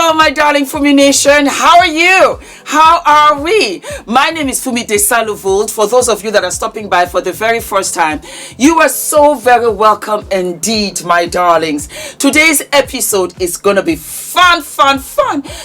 Hello, my darling Fumi Nation. How are you? How are we? My name is Fumidesaluvold. For those of you that are stopping by for the very first time, you are so very welcome indeed, my darlings. Today's episode is going to be fun.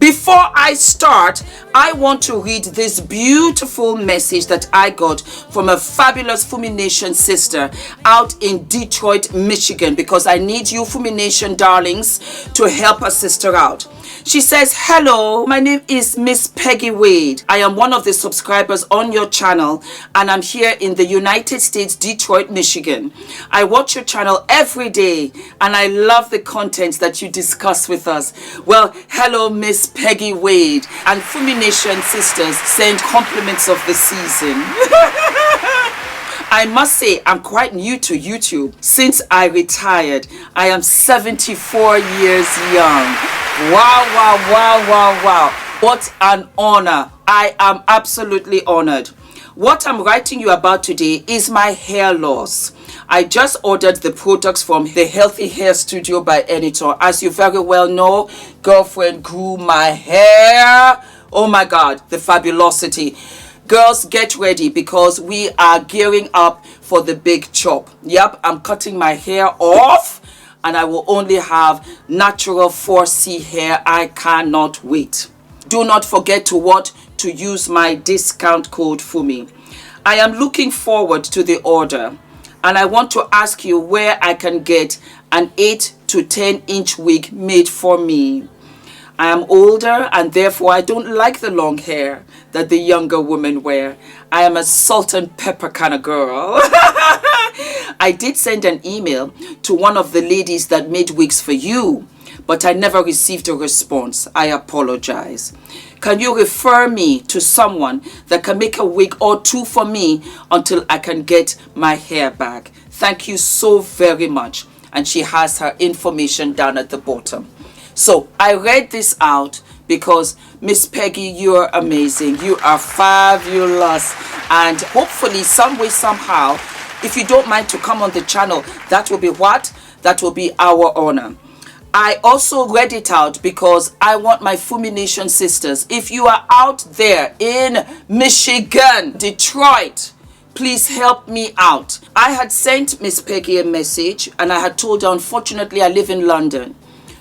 Before I start, I want to read this beautiful message that I got from a fabulous Fumi Nation sister out in Detroit, Michigan, because I need you Fumi Nation darlings to help a sister out. She says, hello, my name is Miss Peggy Wade. I am one of the subscribers on your channel and I'm here in the United States, Detroit, Michigan. I watch your channel every day and I love the content that you discuss with us. Well, hello, Miss Peggy Wade. And Fumi Nation sisters send compliments of the season. I must say, I'm quite new to YouTube. Since I retired, I am 74 years young. Wow. What an honor. I am absolutely honored. What I'm writing you about today is my hair loss. I just ordered the products from the Healthy Hair Studio by ENITAN. As you very well know, girlfriend grew my hair. Oh my God, the fabulosity. Girls, get ready because we are gearing up for the big chop. Yep, I'm cutting my hair off and I will only have natural 4C hair. I cannot wait. Do not forget to use my discount code Fumi. I am looking forward to the order and I want to ask you where I can get an 8 to 10 inch wig made for me. I am older and therefore I don't like the long hair that the younger women wear. I am a salt and pepper kind of girl. I did send an email to one of the ladies that made wigs for you, but I never received a response. I apologize. Can you refer me to someone that can make a wig or two for me until I can get my hair back? Thank you so very much. And she has her information down at the bottom. So I read this out because Miss Peggy, you're amazing. You are fabulous. And hopefully some way, somehow, if you don't mind to come on the channel, that will be what? That will be our honor. I also read it out because I want my Fumi Nation sisters, if you are out there in Michigan, Detroit, please help me out. I had sent Miss Peggy a message and I had told her, unfortunately, I live in London.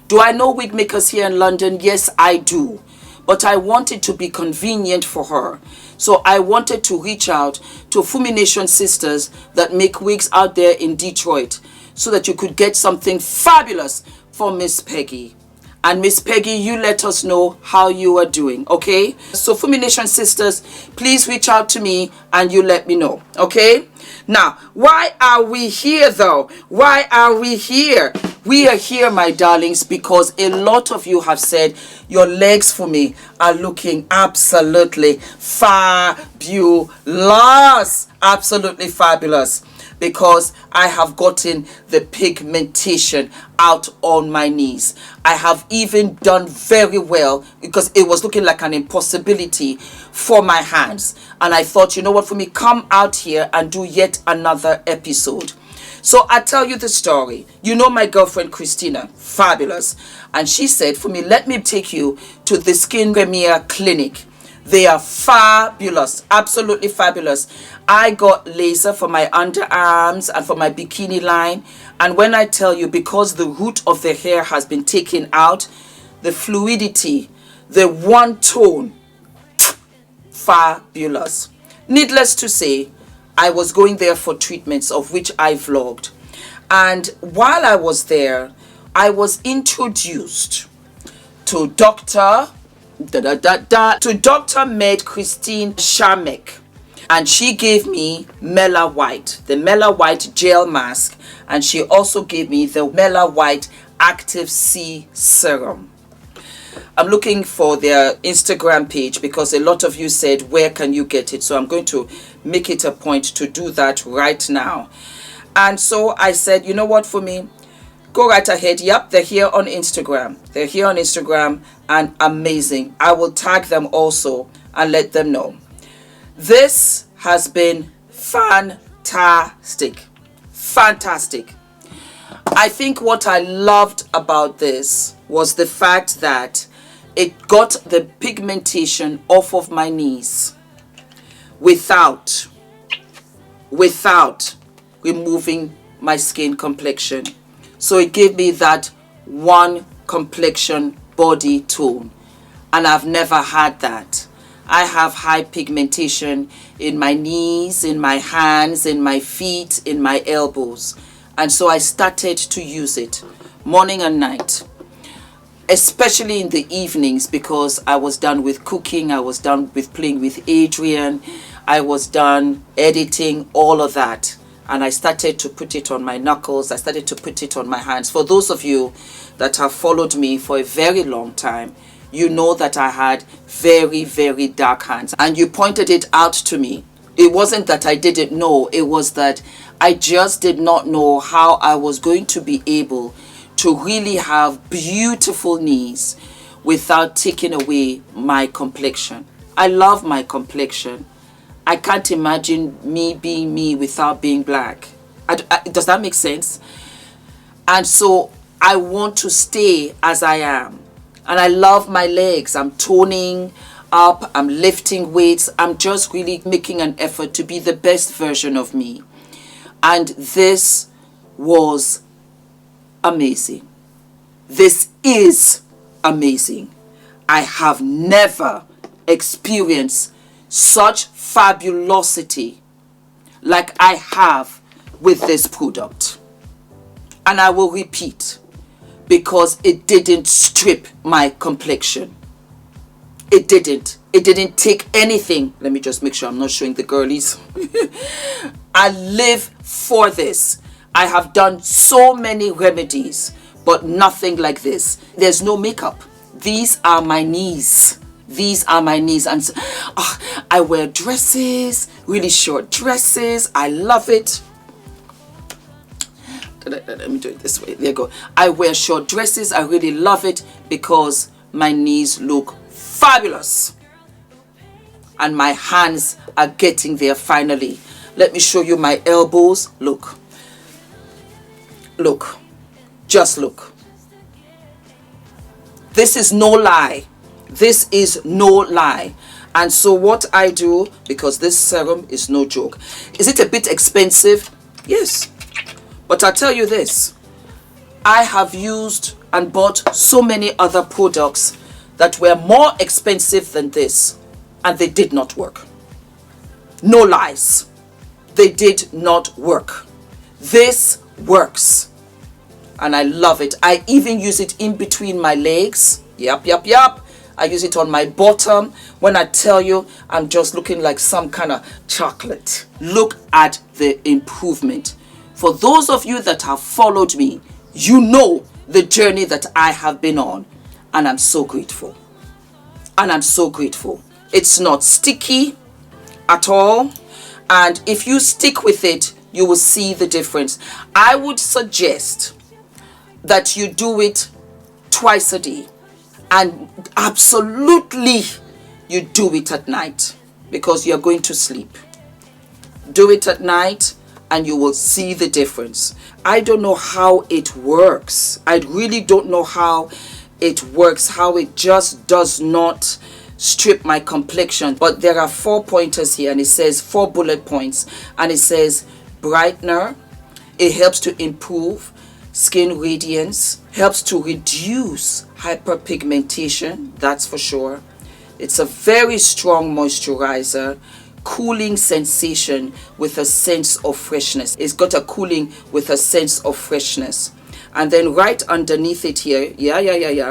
Do I know wig makers here in London? Yes, I do. But I wanted to be convenient for her. So I wanted to reach out to Fumi Nation sisters that make wigs out there in Detroit so that you could get something fabulous for Miss Peggy. And Miss Peggy, you let us know how you are doing, okay? So Fumi Nation sisters, please reach out to me and you let me know, okay? Now, why are we here though? Why are we here? We are here, my darlings, because a lot of you have said your legs for me are looking absolutely fabulous. Absolutely fabulous. Because I have gotten the pigmentation out on my knees. I have even done very well because it was looking like an impossibility for my hands. And I thought, you know what, for me, come out here and do yet another episode. So I tell you the story. You know my girlfriend Christina, fabulous. And she said, for me, let me take you to the Skin Premier Clinic. They are fabulous, absolutely fabulous. I got laser for my underarms and for my bikini line. And when I tell you, because the root of the hair has been taken out, the fluidity, the one tone, fabulous. Needless to say, I was going there for treatments of which I vlogged. And while I was there, I was introduced to Dr. Med Christine Shamek. And she gave me Mela White, the Mela White gel mask. And she also gave me the Mela White Active C serum. I'm looking for their Instagram page because a lot of you said, where can you get it? So I'm going to make it a point to do that right now. And so I said, you know what, for me, go right ahead. Yep, they're here on Instagram. They're here on Instagram and amazing. I will tag them also and let them know. This has been fantastic. Fantastic. I think what I loved about this was the fact that It got the pigmentation off of my knees without removing my skin complexion. So it gave me that one complexion body tone, and I've never had that. I have high pigmentation in my knees, in my hands, in my feet, in my elbows, and so I started to use it morning and night, especially in the evenings, because I was done with cooking, I was done with playing with Adrian, I was done editing, all of that. And I started to put it on my knuckles, I started to put it on my hands. For those of you that have followed me for a very long time, you know that I had very, very dark hands. And you pointed it out to me. It wasn't that I didn't know, it was that I just did not know how I was going to be able to really have beautiful knees without taking away my complexion. I love my complexion. I can't imagine me being me without being black. Does that make sense? And so I want to stay as I am. And I love my legs. I'm toning up, I'm lifting weights. I'm just really making an effort to be the best version of me. And this was amazing. This is amazing. I have never experienced such fabulosity like I have with this product. And I will repeat, because it didn't strip my complexion. It didn't take anything. Let me just make sure I'm not showing the girlies. I live for this. I have done so many remedies, but nothing like this. There's no makeup. These are my knees. These are my knees. And so, I wear dresses, really short dresses. I love it. Let me do it this way. There you go. I wear short dresses. I really love it because my knees look fabulous. And my hands are getting there finally. Let me show you my elbows. Look. Look. Just look. This is no lie. This is no lie. And so what I do, because this serum is no joke. Is it a bit expensive? Yes. But I'll tell you this. I have used and bought so many other products that were more expensive than this, and they did not work. No lies. They did not work. This works. And I love it. I even use it in between my legs. Yep. I use it on my bottom. When I tell you, I'm just looking like some kind of chocolate. Look at the improvement. For those of you that have followed me, you know the journey that I have been on. And I'm so grateful. And I'm so grateful. It's not sticky at all. And if you stick with it, you will see the difference. I would suggest that you do it twice a day. And absolutely you do it at night, because you're going to sleep. Do it at night and you will see the difference. I don't know how it works. I really don't know how it works, how it just does not strip my complexion. But there are 4 pointers here, and it says 4 bullet points, and it says brightener. It helps to improve skin radiance, helps to reduce hyperpigmentation, that's for sure. It's a very strong moisturizer, cooling sensation with a sense of freshness. It's got a cooling with a sense of freshness. And then right underneath it here,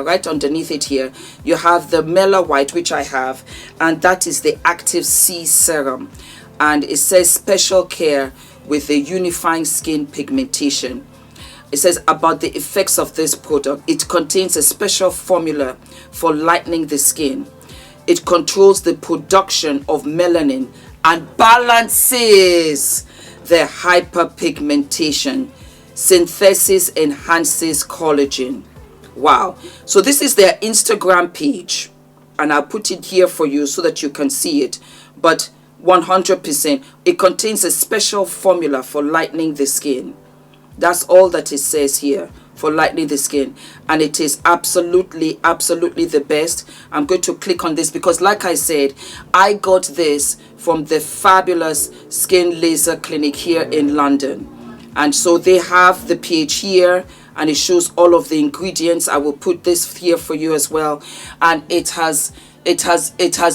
right underneath it here, you have the Mela White, which I have, and that is the Active C Serum. And it says special care with the unifying skin pigmentation. It says about the effects of this product. It contains a special formula for lightening the skin. It controls the production of melanin and balances the hyperpigmentation. Synthesis enhances collagen. Wow. So this is their Instagram page, and I'll put it here for you so that you can see it. But 100%, it contains a special formula for lightening the skin. That's all that it says here. for lightening the skin, and it is absolutely the best. I'm going to click on this because, like I said, I got this from the fabulous skin laser clinic here in London, and so they have the page here and it shows all of the ingredients. I will put this here for you as well, and it has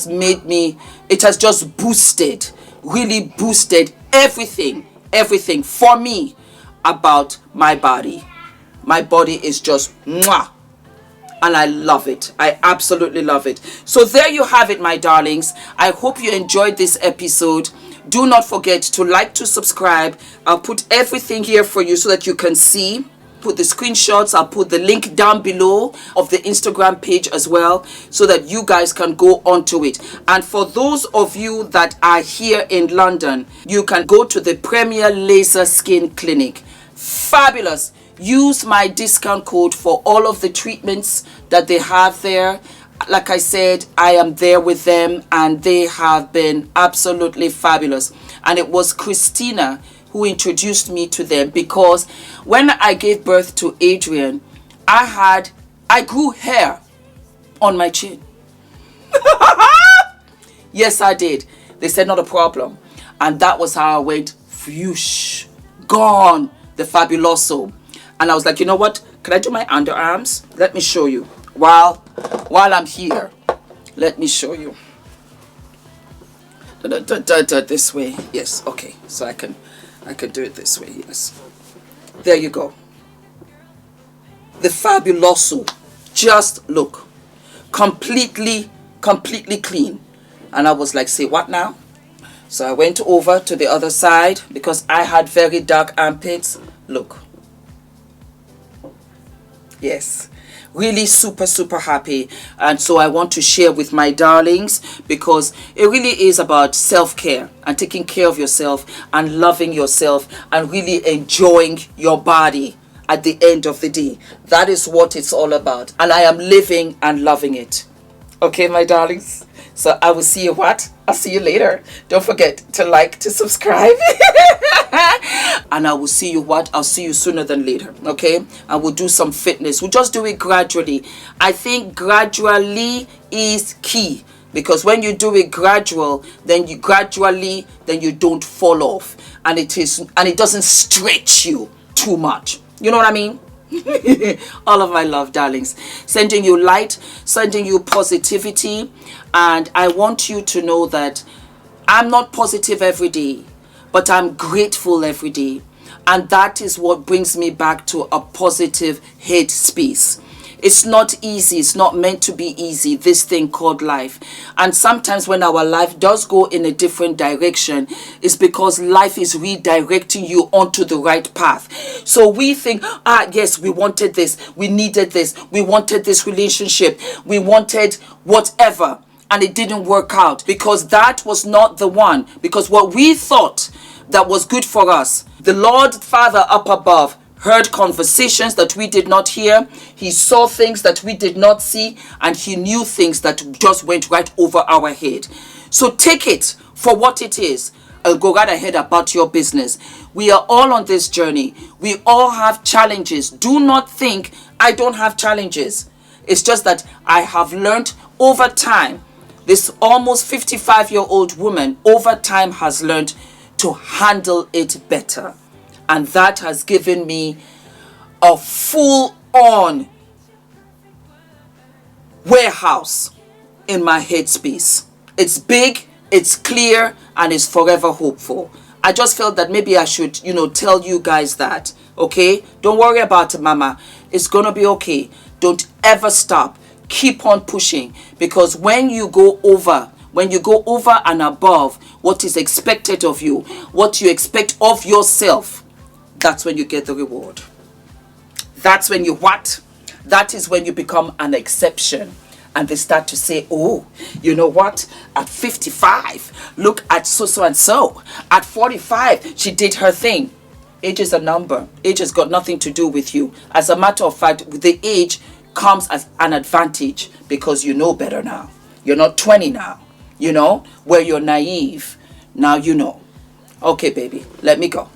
made me, it has just boosted, really boosted everything for me about my body. My body is just mwah, and I love it. I absolutely love it. So there you have it, my darlings. I hope you enjoyed this episode. Do not forget to like, to subscribe. I'll put everything here for you so that you can see. Put the screenshots. I'll put the link down below of the Instagram page as well, so that you guys can go onto it. And for those of you that are here in London, you can go to the Premier Laser Skin Clinic. Fabulous. Use my discount code for all of the treatments that they have there. Like I said, I am there with them and they have been absolutely fabulous. And it was Christina who introduced me to them, because when I gave birth to Adrian, I grew hair on my chin. Yes, I did. They said not a problem. And that was how I went, whoosh, gone, the fabuloso. And I was like, you know what? Can I do my underarms? Let me show you. While I'm here, let me show you. This way. Yes, okay. So I can do it this way. Yes. There you go. The fabuloso. Just look. Completely clean. And I was like, say what now? So I went over to the other side because I had very dark armpits. Look. Yes, really super happy. And so I want to share with my darlings, because it really is about self-care and taking care of yourself and loving yourself and really enjoying your body at the end of the day. That is what it's all about, and I am living and loving it. Okay, my darlings, so I will see you I'll see you later. Don't forget to like, to subscribe. And I will see you I'll see you sooner than later. Okay? And we'll do some fitness. We'll just do it gradually. I think gradually is key, because when you do it then you don't fall off, and it doesn't stretch you too much. You know what I mean? All of my love, darlings. Sending you light, sending you positivity. And I want you to know that I'm not positive every day, but I'm grateful every day. And that is what brings me back to a positive headspace. It's not easy. It's not meant to be easy, this thing called life. And sometimes when our life does go in a different direction, it's because life is redirecting you onto the right path. So we think, yes, we wanted this, we needed this, we wanted this relationship, we wanted whatever, and it didn't work out because that was not the one. Because what we thought that was good for us, the Lord Father up above heard conversations that we did not hear. He saw things that we did not see, and he knew things that just went right over our head. So take it for what it is. I'll go right ahead about your business. We are all on this journey. We all have challenges. Do not think I don't have challenges. It's just that I have learned over time. This almost 55-year-old woman over time has learned to handle it better. And that has given me a full-on warehouse in my headspace. It's big, it's clear, and it's forever hopeful. I just felt that maybe I should, tell you guys that, okay? Don't worry about it, mama. It's going to be okay. Don't ever stop. Keep on pushing, because when you go over and above what is expected of you, what you expect of yourself, that's when you get the reward. That's when that is when you become an exception. And they start to say, oh, you know what? At 55, look at so and so. At 45, she did her thing. Age is a number. Age has got nothing to do with you. As a matter of fact, the age comes as an advantage because you know better now. You're not 20 now, where you're naive. Now you know. Okay, baby, let me go.